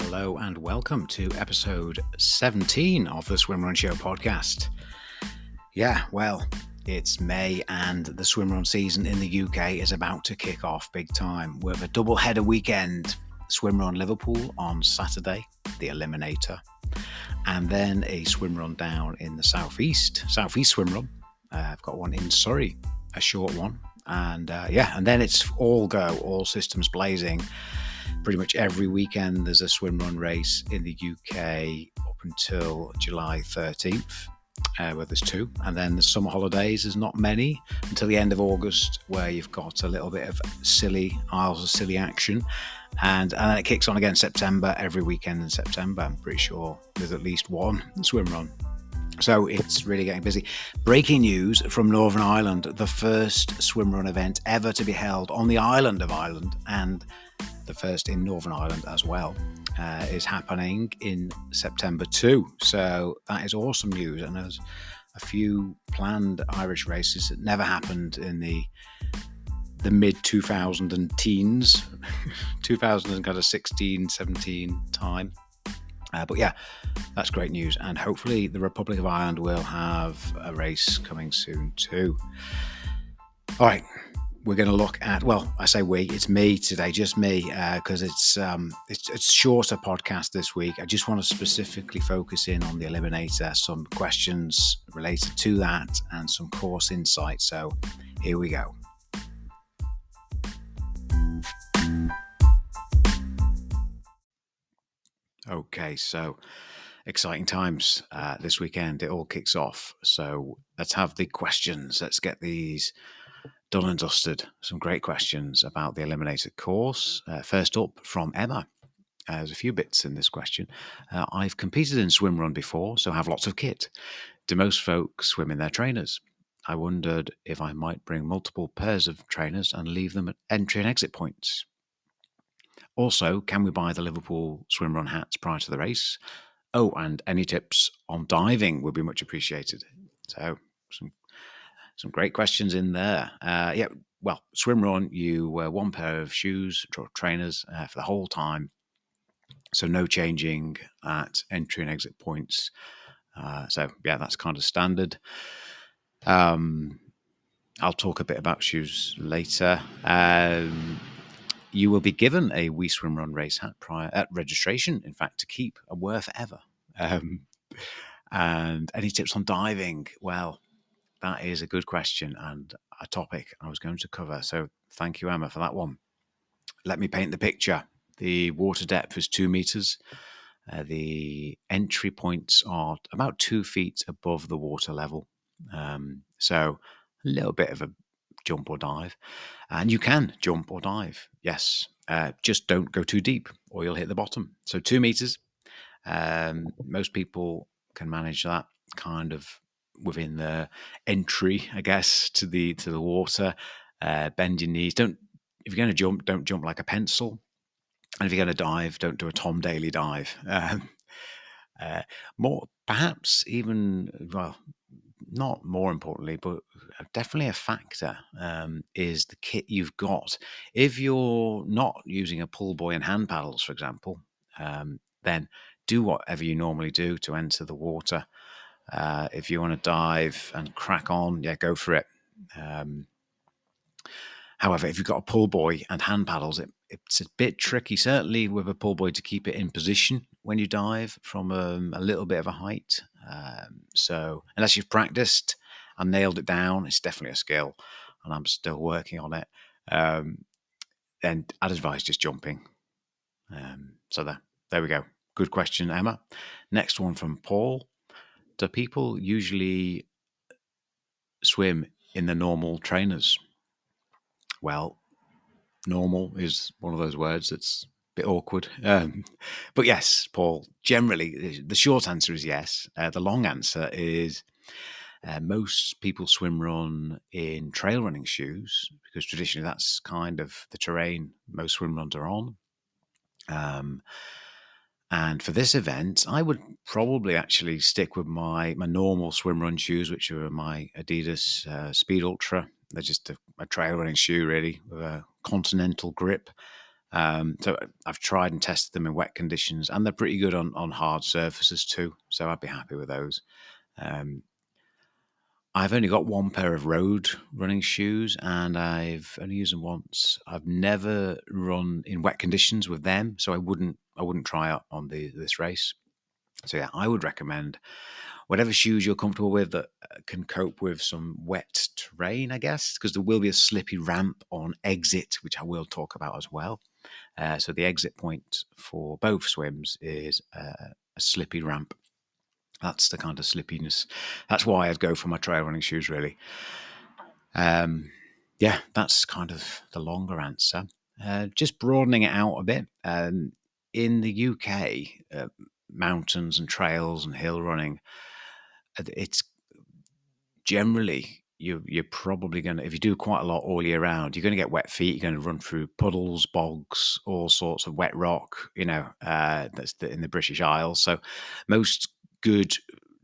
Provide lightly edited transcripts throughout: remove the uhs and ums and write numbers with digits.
Hello and welcome to episode 17 of the Swimrun Show podcast. Yeah, well, it's May and the swimrun season in the UK is about to kick off big time with a double-header weekend. Swimrun Liverpool on Saturday, the Eliminator, and then a swimrun down in the southeast swimrun. I've got one in Surrey, a short one, and then it's all systems blazing. Pretty much every weekend there's a swimrun race in the UK up until July 13th, where there's two. And then the summer holidays, there's not many until the end of August, where you've got a little bit of Isles of Scilly action. And then it kicks on again September, every weekend in September. I'm pretty sure there's at least one swimrun. So it's really getting busy. Breaking news from Northern Ireland, the first swimrun event ever to be held on the island of Ireland, and the first in Northern Ireland as well, is happening in September too. So that is awesome news. And there's a few planned Irish races that never happened in the mid-2000 and teens, 2016, 17 time. But yeah, that's great news. And hopefully the Republic of Ireland will have a race coming soon too. All right. We're going to look at, well, I say we, it's me today, just me, because it's shorter podcast this week. I just want to specifically focus in on the Eliminator, some questions related to that and some course insight. So here we go. Okay, so exciting times this weekend. It all kicks off. So let's have the questions. Let's get these done and dusted. Some great questions about the Eliminator course. First up from Emma. There's a few bits in this question. I've competed in swimrun before, so have lots of kit. Do most folks swim in their trainers? I wondered if I might bring multiple pairs of trainers and leave them at entry and exit points. Also, can we buy the Liverpool swimrun hats prior to the race? Oh, and any tips on diving would be much appreciated. So, some great questions in there. Swimrun, you wear one pair of shoes or trainers for the whole time. So no changing at entry and exit points. That's kind of standard. I'll talk a bit about shoes later. You will be given a WeSwimrun race hat prior at registration, in fact, to keep and wear forever. And any tips on diving? Well, that is a good question and a topic I was going to cover. So thank you, Emma, for that one. Let me paint the picture. The water depth is 2 meters. The entry points are about 2 feet above the water level. So a little bit of a jump or dive. And you can jump or dive, yes. Just don't go too deep or you'll hit the bottom. So 2 meters. Most people can manage that kind of within the entry, I guess, to the water. Bend your knees. If you're going to jump, don't jump like a pencil. And if you're going to dive, don't do a Tom Daly dive. Not more importantly, but definitely a factor is the kit you've got. If you're not using a pull buoy and hand paddles, for example, then do whatever you normally do to enter the water. If you want to dive and crack on, go for it. However, if you've got a pull buoy and hand paddles, it's a bit tricky, certainly with a pull buoy, to keep it in position when you dive from a little bit of a height. So unless you've practiced and nailed it down, it's definitely a skill, and I'm still working on it. Then I'd advise just jumping. So there we go. Good question, Emma. Next one from Paul. Do people usually swim in the normal trainers? Well, normal is one of those words that's a bit awkward. But yes, Paul, generally, the short answer is yes. The long answer is most people swim run in trail running shoes, because traditionally that's kind of the terrain most swim runs are on. And for this event, I would probably actually stick with my normal swim run shoes, which are my Adidas Speed Ultra. They're just a trail running shoe, really, with a continental grip. So I've tried and tested them in wet conditions, and they're pretty good on hard surfaces too. So I'd be happy with those. Um, I've only got one pair of road running shoes, and I've only used them once. I've never run in wet conditions with them, so I wouldn't try out on this race. So yeah, I would recommend whatever shoes you're comfortable with that can cope with some wet terrain, I guess, because there will be a slippy ramp on exit, which I will talk about as well. So the exit point for both swims is a slippy ramp. That's the kind of slippiness. That's why I'd go for my trail running shoes, really. Yeah, that's kind of the longer answer. Just broadening it out a bit. In the UK, mountains and trails and hill running, it's generally you're probably going to, if you do quite a lot all year round, you're going to get wet feet. You're going to run through puddles, bogs, all sorts of wet rock. That's in the British Isles. So most good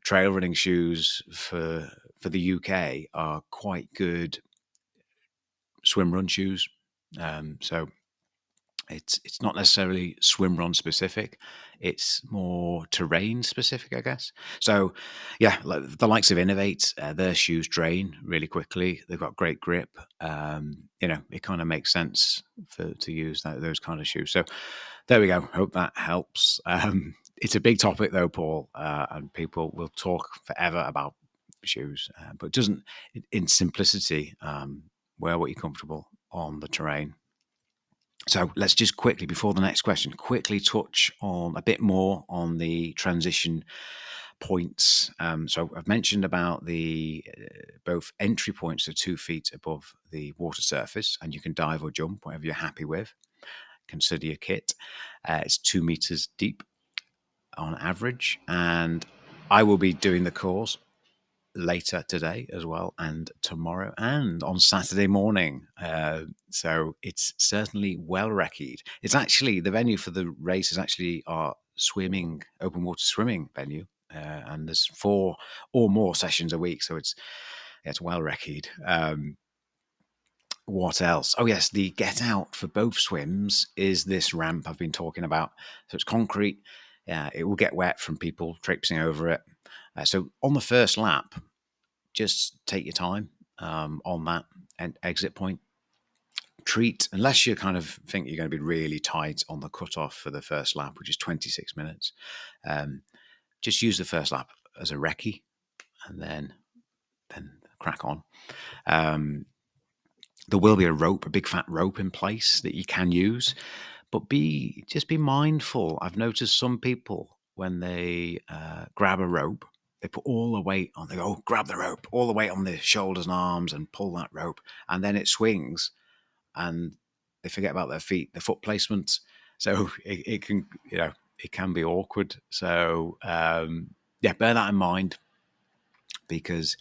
trail running shoes for the UK are quite good swim run shoes. So it's not necessarily swim run specific. It's more terrain specific, I guess. So, yeah, like the likes of Innovate, their shoes drain really quickly. They've got great grip. It kind of makes sense to use those kind of shoes. So, there we go. Hope that helps. It's a big topic though, Paul, and people will talk forever about shoes, but it doesn't. In simplicity, wear what you're comfortable on the terrain. So let's just quickly, before the next question, quickly touch on a bit more on the transition points. So I've mentioned about the both entry points are 2 feet above the water surface, and you can dive or jump, whatever you're happy with. Consider your kit. It's 2 meters deep on average, and I will be doing the course later today as well, and tomorrow, and on Saturday morning. So it's certainly well recceed. It's actually the venue for the race is actually our swimming, open water swimming venue, and there's 4 or more sessions a week. So it's well recceed. What else? Oh yes, the get out for both swims is this ramp I've been talking about. So it's concrete. It will get wet from people traipsing over it. So on the first lap, just take your time on that exit point. Treat, unless you kind of think you're going to be really tight on the cutoff for the first lap, which is 26 minutes, just use the first lap as a recce and then crack on. There will be a big fat rope in place that you can use, but just be mindful. I've noticed some people when they grab a rope, they put all the weight on. They go, oh, grab the rope, all the weight on their shoulders and arms, and pull that rope, and then it swings, and they forget about their feet, their foot placement. So it can, it can be awkward. So bear that in mind, because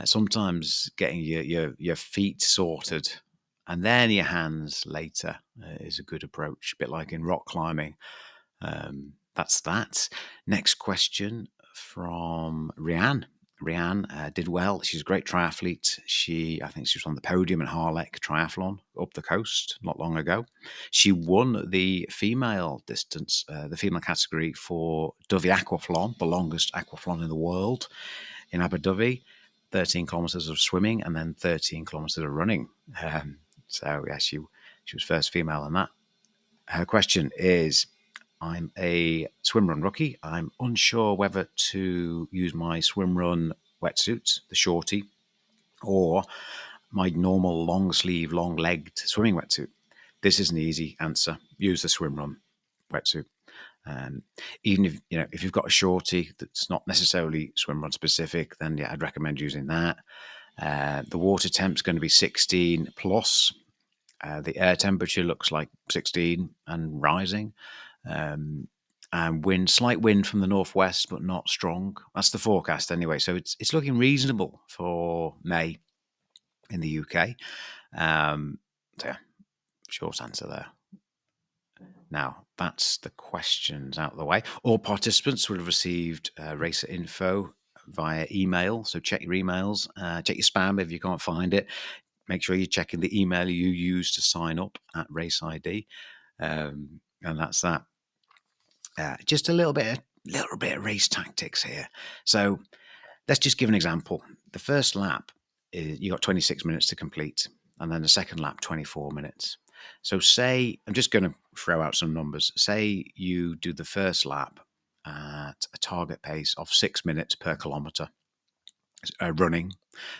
sometimes getting your feet sorted and then your hands later is a good approach, a bit like in rock climbing. That's that. Next question from Rianne. Rianne did well. She's a great triathlete. I think she was on the podium in Harlech Triathlon up the coast not long ago. She won the female distance, the female category for Dovey Aquathlon, the longest aquathlon in the world, in Abu Dhabi. 13 kilometers of swimming and then 13 kilometers of running. She was first female in that. Her question is, I'm a swimrun rookie. I'm unsure whether to use my swimrun wetsuit, the shorty, or my normal long sleeve, long legged swimming wetsuit. This is an easy answer. Use the swimrun wetsuit. Even if you've got a shorty that's not necessarily swimrun specific, then I'd recommend using that. The water temp's going to be 16 plus. The air temperature looks like 16 and rising. And slight wind from the northwest, but not strong. That's the forecast anyway. So it's looking reasonable for May in the UK. Short answer there. Now, that's the questions out of the way. All participants will have received racer info via email. So check your emails, check your spam if you can't find it. Make sure you're checking the email you use to sign up at Race ID. And that's that. Just a little bit of race tactics here. So let's just give an example. The first lap, you got 26 minutes to complete, and then the second lap, 24 minutes. So say, I'm just going to throw out some numbers. Say you do the first lap at a target pace of 6 minutes per kilometre running.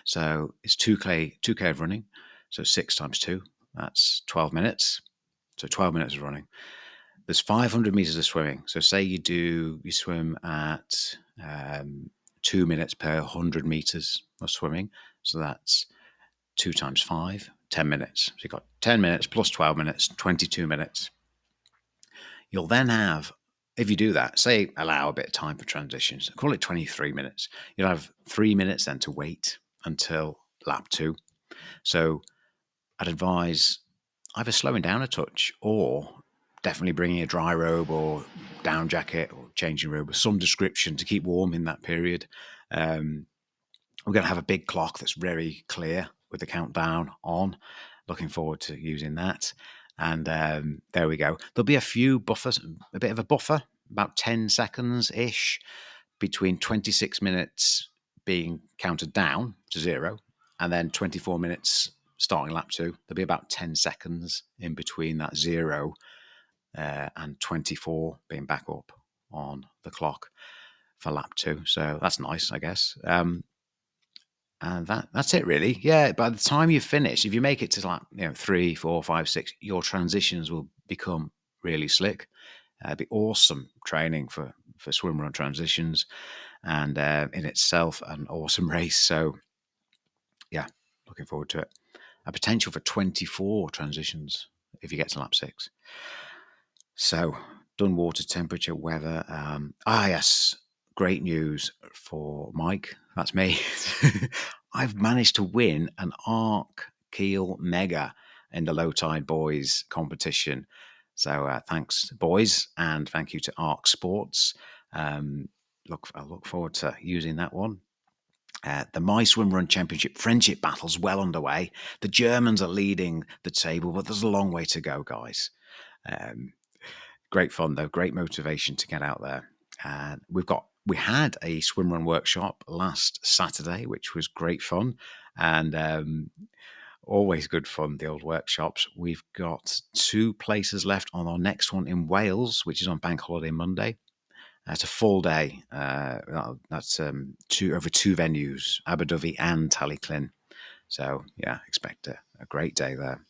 So it's 2K of running. So 6 times 2, that's 12 minutes. So 12 minutes of running. There's 500 meters of swimming. So say you swim at 2 minutes per 100 meters of swimming. So that's 2 times 5, 10 minutes. So you've got 10 minutes plus 12 minutes, 22 minutes. You'll then have, if you do that, say allow a bit of time for transitions, call it 23 minutes. You'll have 3 minutes then to wait until lap 2. So I'd advise either slowing down a touch or definitely bringing a dry robe or down jacket or changing robe of some description to keep warm in that period. We're going to have a big clock that's very clear with the countdown on. Looking forward to using that. And there we go. There'll be a few buffers, a bit of a buffer, about 10 seconds-ish between 26 minutes being counted down to 0 and then 24 minutes starting lap 2. There'll be about 10 seconds in between that 0 and 24 being back up on the clock for lap 2. So that's nice, I guess. And that's it, really. Yeah, by the time you finish, if you make it to lap 3, 4, 5, 6, your transitions will become really slick. It'd be awesome training for swimrun transitions, and in itself an awesome race. So yeah, looking forward to it. A potential for 24 transitions if you get to lap 6. So, done water temperature, weather. Yes, great news for Mike. That's me. I've managed to win an Arc Keel Mega in the Low Tide Boys competition. So thanks, boys, and thank you to Arc Sports. I look forward to using that one. The My Swim Run Championship friendship battle's well underway. The Germans are leading the table, but there's a long way to go, guys. Great fun though, great motivation to get out there. We had a swimrun workshop last Saturday, which was great fun, and always good fun, the old workshops. We've got 2 places left on our next one in Wales, which is on Bank Holiday Monday. It's a full day. That's over 2 venues, Abu Dhabi and Tallyclin. So yeah, expect a great day there.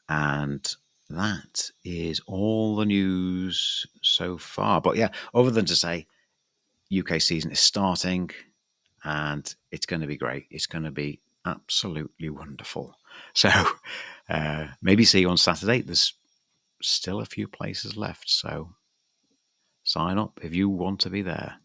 And that is all the news so far. But yeah, other than to say, UK season is starting and it's going to be great. It's going to be absolutely wonderful. So maybe see you on Saturday. There's still a few places left. So sign up if you want to be there.